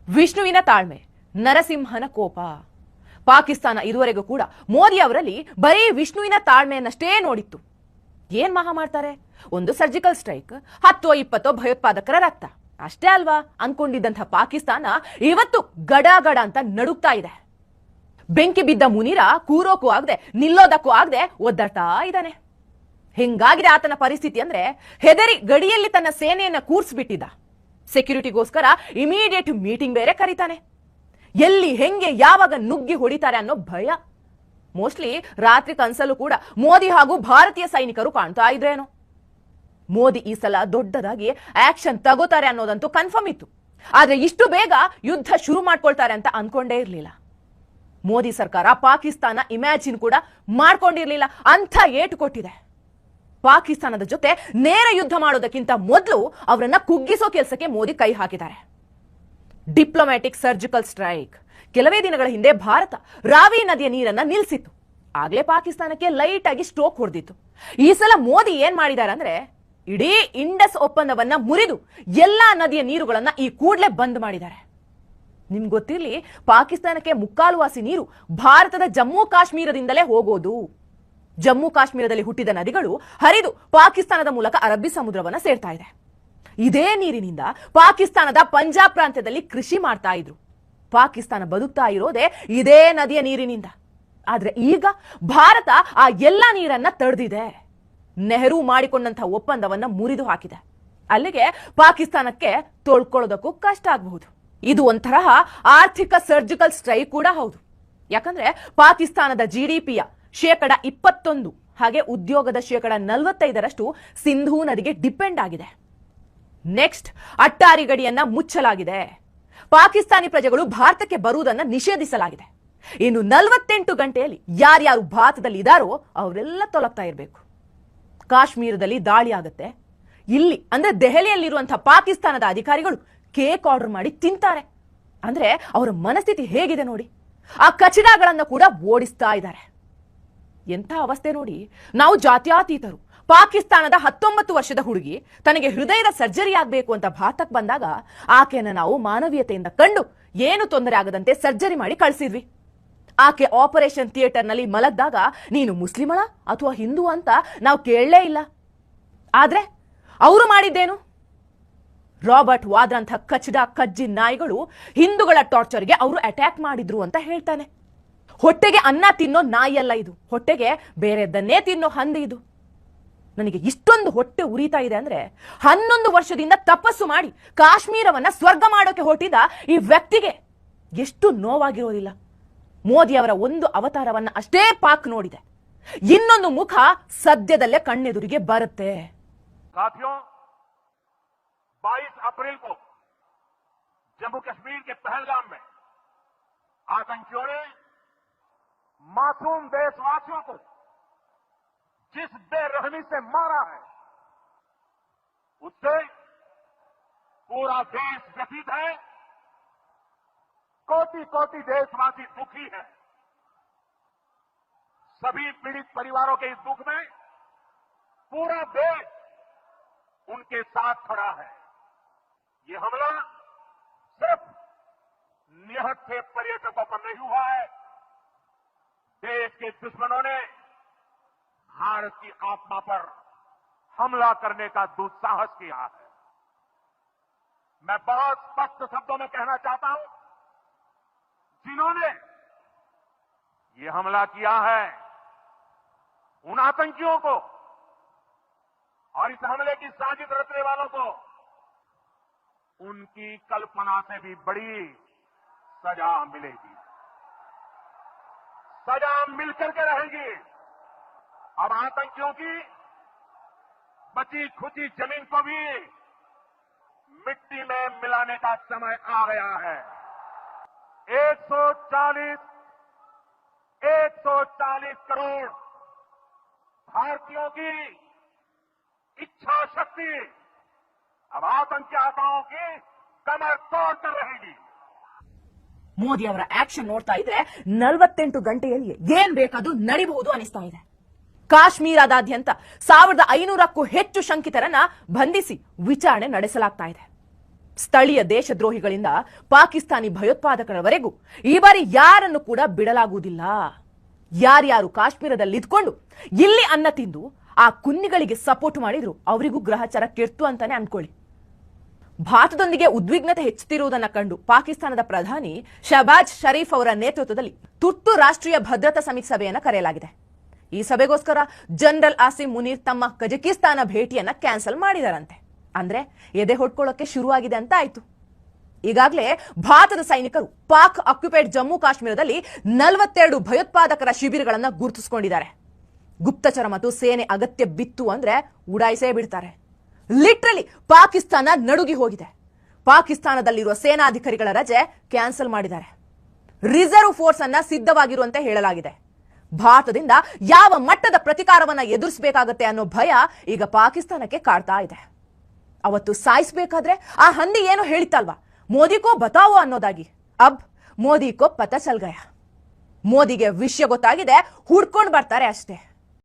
ವಿಷ್ಣುವಿನ ತಾಳ್ಮೆ, ನರಸಿಂಹನ ಕೋಪ. ಪಾಕಿಸ್ತಾನ ಇದುವರೆಗೂ ಕೂಡ ಮೋದಿ ಅವರಲ್ಲಿ ಬರೀ ವಿಷ್ಣುವಿನ ತಾಳ್ಮೆಯನ್ನಷ್ಟೇ ನೋಡಿತ್ತು. ಏನ್ ಮಹಾ ಮಾಡ್ತಾರೆ? ಒಂದು ಸರ್ಜಿಕಲ್ ಸ್ಟ್ರೈಕ್, 10-20 ಭಯೋತ್ಪಾದಕರ ರಕ್ತ ಅಷ್ಟೇ ಅಲ್ವಾ ಅನ್ಕೊಂಡಿದ್ದಂಥ ಪಾಕಿಸ್ತಾನ ಇವತ್ತು ಗಡ ಗಡ ಅಂತ ನಡುಗ್ತಾ ಇದೆ. ಬೆಂಕಿ ಬಿದ್ದ ಮುನಿರ ಕೂರೋಕ್ಕೂ ಆಗದೆ ನಿಲ್ಲೋದಕ್ಕೂ ಆಗದೆ ಒದ್ದಾಡ್ತಾ ಇದ್ದಾನೆ. ಹಿಂಗಾಗಿದೆ ಆತನ ಪರಿಸ್ಥಿತಿ ಅಂದ್ರೆ ಹೆದರಿ ಗಡಿಯಲ್ಲಿ ತನ್ನ ಸೇನೆಯನ್ನ ಕೂರ್ಸ್ಬಿಟ್ಟಿದ್ದ. ಸೆಕ್ಯೂರಿಟಿಗೋಸ್ಕರ ಇಮಿಡಿಯೇಟ್ ಮೀಟಿಂಗ್ ಬೇರೆ ಕರೀತಾನೆ. ಎಲ್ಲಿ ಹೆಂಗೆ ಯಾವಾಗ ನುಗ್ಗಿ ಹೊಡಿತಾರೆ ಅನ್ನೋ ಭಯ. ಮೋಸ್ಟ್ಲಿ ರಾತ್ರಿ ಕನ್ಸಲ್ಲೂ ಕೂಡ ಮೋದಿ ಹಾಗೂ ಭಾರತೀಯ ಸೈನಿಕರು ಕಾಣ್ತಾ ಇದ್ರೇನೋ. ಮೋದಿ ಈ ಸಲ ದೊಡ್ಡದಾಗಿ ಆಕ್ಷನ್ ತಗೋತಾರೆ ಅನ್ನೋದಂತೂ ಕನ್ಫರ್ಮ್ ಇತ್ತು. ಆದ್ರೆ ಇಷ್ಟು ಬೇಗ ಯುದ್ಧ ಶುರು ಮಾಡ್ಕೊಳ್ತಾರೆ ಅಂತ ಅನ್ಕೊಂಡೇ ಇರ್ಲಿಲ್ಲ. ಮೋದಿ ಸರ್ಕಾರ ಪಾಕಿಸ್ತಾನ ಇಮ್ಯಾಜಿನ್ ಕೂಡ ಮಾಡ್ಕೊಂಡಿರ್ಲಿಲ್ಲ. ಅಂಥ ಏಟು ಕೊಟ್ಟಿದೆ. ಪಾಕಿಸ್ತಾನದ ಜೊತೆ ನೇರ ಯುದ್ಧ ಮಾಡೋದಕ್ಕಿಂತ ಮೊದಲು ಅವರನ್ನ ಕುಗ್ಗಿಸೋ ಕೆಲಸಕ್ಕೆ ಮೋದಿ ಕೈ ಹಾಕಿದ್ದಾರೆ. Diplomatic surgical strike. ಕೆಲವೇ ದಿನಗಳ ಹಿಂದೆ ಭಾರತ ರಾವಿ ನದಿಯ ನೀರನ್ನ ನಿಲ್ಲಿಸಿತ್ತು. ಆಗ್ಲೇ ಪಾಕಿಸ್ತಾನಕ್ಕೆ ಲೈಟ್ ಆಗಿ ಸ್ಟ್ರೋಕ್ ಹೊಡೆದಿತ್ತು. ಈ ಸಲ ಮೋದಿ ಏನ್ ಮಾಡಿದ್ದಾರೆ ಅಂದ್ರೆ ಇಡೀ ಇಂಡಸ್ ಒಪ್ಪಂದವನ್ನ ಮುರಿದು ಎಲ್ಲಾ ನದಿಯ ನೀರುಗಳನ್ನ ಈ ಕೂಡಲೇ ಬಂದ್ ಮಾಡಿದ್ದಾರೆ. ನಿಮ್ಗೆ ಗೊತ್ತಿರ್ಲಿ, ಪಾಕಿಸ್ತಾನಕ್ಕೆ ಮುಕ್ಕಾಲುವಾಸಿ ನೀರು ಭಾರತದ ಜಮ್ಮು ಕಾಶ್ಮೀರದಿಂದಲೇ ಹೋಗೋದು. ಜಮ್ಮು ಕಾಶ್ಮೀರದಲ್ಲಿ ಹುಟ್ಟಿದ ನದಿಗಳು ಹರಿದು ಪಾಕಿಸ್ತಾನದ ಮೂಲಕ ಅರಬ್ಬಿ ಸಮುದ್ರವನ್ನ ಸೇರ್ತಾ ಇದೆ. ಇದೇ ನೀರಿನಿಂದ ಪಾಕಿಸ್ತಾನದ ಪಂಜಾಬ್ ಪ್ರಾಂತ್ಯದಲ್ಲಿ ಕೃಷಿ ಮಾಡ್ತಾ ಇದ್ರು. ಪಾಕಿಸ್ತಾನ ಬದುಕ್ತಾ ಇರೋದೇ ಇದೇ ನದಿಯ ನೀರಿನಿಂದ. ಆದ್ರೆ ಈಗ ಭಾರತ ಆ ಎಲ್ಲ ನೀರನ್ನ ತಡೆದಿದೆ. ನೆಹರು ಮಾಡಿಕೊಂಡಂತಹ ಒಪ್ಪಂದವನ್ನ ಮುರಿದು ಹಾಕಿದೆ. ಅಲ್ಲಿಗೆ ಪಾಕಿಸ್ತಾನಕ್ಕೆ ತೊಳ್ಕೊಳ್ಳೋದಕ್ಕೂ ಕಷ್ಟ ಆಗಬಹುದು. ಇದು ಒಂಥರ ಆರ್ಥಿಕ ಸರ್ಜಿಕಲ್ ಸ್ಟ್ರೈಕ್ ಕೂಡ ಹೌದು. ಯಾಕಂದ್ರೆ ಪಾಕಿಸ್ತಾನದ GDPಯ 21% ಹಾಗೆ ಉದ್ಯೋಗದ 45% ಸಿಂಧೂ ನದಿಗೆ ಡಿಪೆಂಡ್ ಆಗಿದೆ. ನೆಕ್ಸ್ಟ್, ಅಟ್ಟಾರಿ ಗಡಿಯನ್ನ ಮುಚ್ಚಲಾಗಿದೆ. ಪಾಕಿಸ್ತಾನಿ ಪ್ರಜೆಗಳು ಭಾರತಕ್ಕೆ ಬರುವುದನ್ನ ನಿಷೇಧಿಸಲಾಗಿದೆ. ಇನ್ನು 48 ಗಂಟೆಯಲ್ಲಿ ಯಾರ್ಯಾರು ಭಾರತದಲ್ಲಿ ಇದಾರೋ ಅವರೆಲ್ಲ ತೊಲಗ್ತಾ ಇರಬೇಕು. ಕಾಶ್ಮೀರದಲ್ಲಿ ದಾಳಿ ಆಗುತ್ತೆ. ಇಲ್ಲಿ ಅಂದ್ರೆ ದೆಹಲಿಯಲ್ಲಿರುವಂತಹ ಪಾಕಿಸ್ತಾನದ ಅಧಿಕಾರಿಗಳು ಕೇಕ್ ಆರ್ಡರ್ ಮಾಡಿ ತಿಂತಾರೆ. ಅಂದ್ರೆ ಅವರ ಮನಸ್ಥಿತಿ ಹೇಗಿದೆ ನೋಡಿ. ಆ ಕಚಡಗಳನ್ನು ಕೂಡ ಓಡಿಸ್ತಾ ಇದ್ದಾರೆ. ಎಂಥ ಅವಸ್ಥೆ ನೋಡಿ. ನಾವು ಜಾತ್ಯಾತೀತರು. ಪಾಕಿಸ್ತಾನದ 19 ವರ್ಷದ ಹುಡುಗಿ ತನಗೆ ಹೃದಯದ ಸರ್ಜರಿ ಆಗಬೇಕು ಅಂತ ಭಾರತಕ್ಕೆ ಬಂದಾಗ ಆಕೆಯನ್ನ ನಾವು ಮಾನವೀಯತೆಯಿಂದ ಕಂಡು ಏನು ತೊಂದರೆ ಆಗದಂತೆ ಸರ್ಜರಿ ಮಾಡಿ ಕಳಿಸಿದ್ವಿ. ಆಕೆ ಆಪರೇಷನ್ ಥಿಯೇಟರ್ ನಲ್ಲಿ ಮಲಗ್ದಾಗ ನೀನು ಮುಸ್ಲಿಮಳ ಅಥವಾ ಹಿಂದೂ ಅಂತ ನಾವು ಕೇಳಲೇ ಇಲ್ಲ. ಆದ್ರೆ ಅವರು ಮಾಡಿದ್ದೇನು? ರಾಬರ್ಟ್ ವಾದ್ರಂಥ ಕಚ್ಚಡ ಕಜ್ಜಿ ನಾಯಿಗಳು ಹಿಂದೂಗಳ ಟಾರ್ಚರ್ಗೆ ಅವರು ಅಟ್ಯಾಕ್ ಮಾಡಿದ್ರು ಅಂತ ಹೇಳ್ತಾನೆ. ಹೊಟ್ಟೆಗೆ ಅನ್ನ ತಿನ್ನೋ ನಾಯಿಯಲ್ಲ ಇದು, ಹೊಟ್ಟೆಗೆ ಬೇರೆದನ್ನೇ ತಿನ್ನೋ ಹಂದಿ ಇದು. ನನಗೆ ಇಷ್ಟೊಂದು ಹೊಟ್ಟೆ ಉರಿತಾ ಇದೆ ಅಂದ್ರೆ 11 ವರ್ಷದಿಂದ ತಪಸ್ಸು ಮಾಡಿ ಕಾಶ್ಮೀರವನ್ನ ಸ್ವರ್ಗ ಮಾಡೋಕೆ ಹೊರಟಿದ್ದ ಈ ವ್ಯಕ್ತಿಗೆ ಎಷ್ಟು ನೋವಾಗಿರೋದಿಲ್ಲ. ಮೋದಿ ಅವರ ಒಂದು ಅವತಾರವನ್ನ ಅಷ್ಟೇ ಪಾಕ್ ನೋಡಿದೆ. ಇನ್ನೊಂದು ಮುಖ ಸದ್ಯದಲ್ಲೇ ಕಣ್ಣೆದುರಿಗೆ ಬರುತ್ತೆ. 22 अप्रैल को जम्मू कश्मीर के पहलगाम में आतंकियों ने मासूम देशवासियों को जिस बेरहमी से मारा है उससे पूरा देश व्यथित है. कोटि कोटि देशवासी दुखी है. सभी पीड़ित परिवारों के इस दुख में पूरा देश उनके साथ खड़ा है. ये हमला सिर्फ निहत्थे पर्यटकों पर नहीं हुआ है. देश के दुश्मनों ने भारत की आत्मा पर हमला करने का दुस्साहस किया है. मैं बहुत स्पष्ट शब्दों में कहना चाहता हूं, जिन्होंने ये हमला किया है उन आतंकियों को और इस हमले की साजिश रचने वालों को उनकी कल्पना से भी बड़ी सजा मिलेगी. सजा मिलकर के रहेगी. अब आतंकियों की बची खुची जमीन को भी मिट्टी में मिलाने का समय आ गया है. 140 करोड़ भारतीयों की इच्छा शक्ति अब आतंकी आकाओं की कमर तोड़कर रहेगी. ಮೋದಿ ಅವರ ಆಕ್ಷನ್ ನೋಡ್ತಾ ಇದ್ರೆ 48 ಗಂಟೆಯಲ್ಲಿ ಏನ್ ಬೇಕಾದ್ರೂ ನಡಿಬಹುದು ಅನಿಸ್ತಾ ಇದೆ. ಕಾಶ್ಮೀರದಾದ್ಯಂತ 1500ಕ್ಕೂ ಹೆಚ್ಚು ಶಂಕಿತರನ್ನ ಬಂಧಿಸಿ ವಿಚಾರಣೆ ನಡೆಸಲಾಗ್ತಾ ಇದೆ. ಸ್ಥಳೀಯ ದೇಶದ್ರೋಹಿಗಳಿಂದ ಪಾಕಿಸ್ತಾನಿ ಭಯೋತ್ಪಾದಕರವರೆಗೂ ಈ ಬಾರಿ ಯಾರನ್ನು ಕೂಡ ಬಿಡಲಾಗುವುದಿಲ್ಲ. ಯಾರ್ಯಾರು ಕಾಶ್ಮೀರದಲ್ಲಿ ಇದ್ಕೊಂಡು ಇಲ್ಲಿ ಅನ್ನ ತಿಂದು ಆ ಕುನ್ನಿಗಳಿಗೆ ಸಪೋರ್ಟ್ ಮಾಡಿದ್ರು ಅವರಿಗೂ ಗ್ರಹಚಾರ ಕೆಡ್ತು ಅಂತಾನೆ ಅನ್ಕೊಳ್ಳಿ. ಭಾರತದೊಂದಿಗೆ ಉದ್ವಿಗ್ನತೆ ಹೆಚ್ಚುತ್ತಿರುವುದನ್ನು ಕಂಡು ಪಾಕಿಸ್ತಾನದ ಪ್ರಧಾನಿ ಶಹಬಾಜ್ ಶರೀಫ್ ಅವರ ನೇತೃತ್ವದಲ್ಲಿ ತುರ್ತು ರಾಷ್ಟ್ರೀಯ ಭದ್ರತಾ ಸಮಿತಿ ಸಭೆಯನ್ನು ಕರೆಯಲಾಗಿದೆ. ಈ ಸಭೆಗೋಸ್ಕರ ಜನರಲ್ ಆಸಿಮ್ ಮುನೀರ್ ತಮ್ಮ ಕಜಕಿಸ್ತಾನ ಭೇಟಿಯನ್ನ ಕ್ಯಾನ್ಸಲ್ ಮಾಡಿದಾರಂತೆ. ಅಂದ್ರೆ ಎದೆ ಹೊಡ್ಕೊಳ್ಳೋಕೆ ಶುರುವಾಗಿದೆ ಅಂತ ಆಯ್ತು. ಈಗಾಗಲೇ ಭಾರತದ ಸೈನಿಕರು ಪಾಕ್ ಆಕ್ಯುಪೈಡ್ ಜಮ್ಮು ಕಾಶ್ಮೀರದಲ್ಲಿ 42 ಭಯೋತ್ಪಾದಕರ ಶಿಬಿರಗಳನ್ನು ಗುರುತಿಸಿಕೊಂಡಿದ್ದಾರೆ. ಗುಪ್ತಚರ ಮತ್ತು ಸೇನೆ ಅಗತ್ಯ ಬಿತ್ತು ಅಂದ್ರೆ ಉಡಾಯಿಸೇ ಬಿಡ್ತಾರೆ. ಲಿಟ್ರಲಿ ಪಾಕಿಸ್ತಾನ ನಡುಗಿ ಹೋಗಿದೆ. ಪಾಕಿಸ್ತಾನದಲ್ಲಿರುವ ಸೇನಾಧಿಕಾರಿಗಳ ರಜೆ ಕ್ಯಾನ್ಸಲ್ ಮಾಡಿದ್ದಾರೆ. ರಿಸರ್ವ್ ಫೋರ್ಸ್ ಅನ್ನ ಸಿದ್ಧವಾಗಿರುವಂತೆ ಹೇಳಲಾಗಿದೆ. ಭಾರತದಿಂದ ಯಾವ ಮಟ್ಟದ ಪ್ರತಿಕಾರವನ್ನ ಎದುರಿಸಬೇಕಾಗತ್ತೆ ಅನ್ನೋ ಭಯ ಈಗ ಪಾಕಿಸ್ತಾನಕ್ಕೆ ಕಾಡ್ತಾ ಇದೆ. ಅವತ್ತು ಸಾಯಿಸಬೇಕಾದ್ರೆ ಆ ಹಂದಿ ಏನು ಹೇಳಿತ್ತಲ್ವಾ, ಮೋದಿಕೋ ಬತಾವೋ ಅನ್ನೋದಾಗಿ. ಅಬ್ ಮೋದಿಕೋ ಪತ ಚಲ್ ಗಯಾ. ಮೋದಿಗೆ ವಿಷಯ ಗೊತ್ತಾಗಿದೆ, ಹುಡ್ಕೊಂಡು ಬರ್ತಾರೆ ಅಷ್ಟೇ.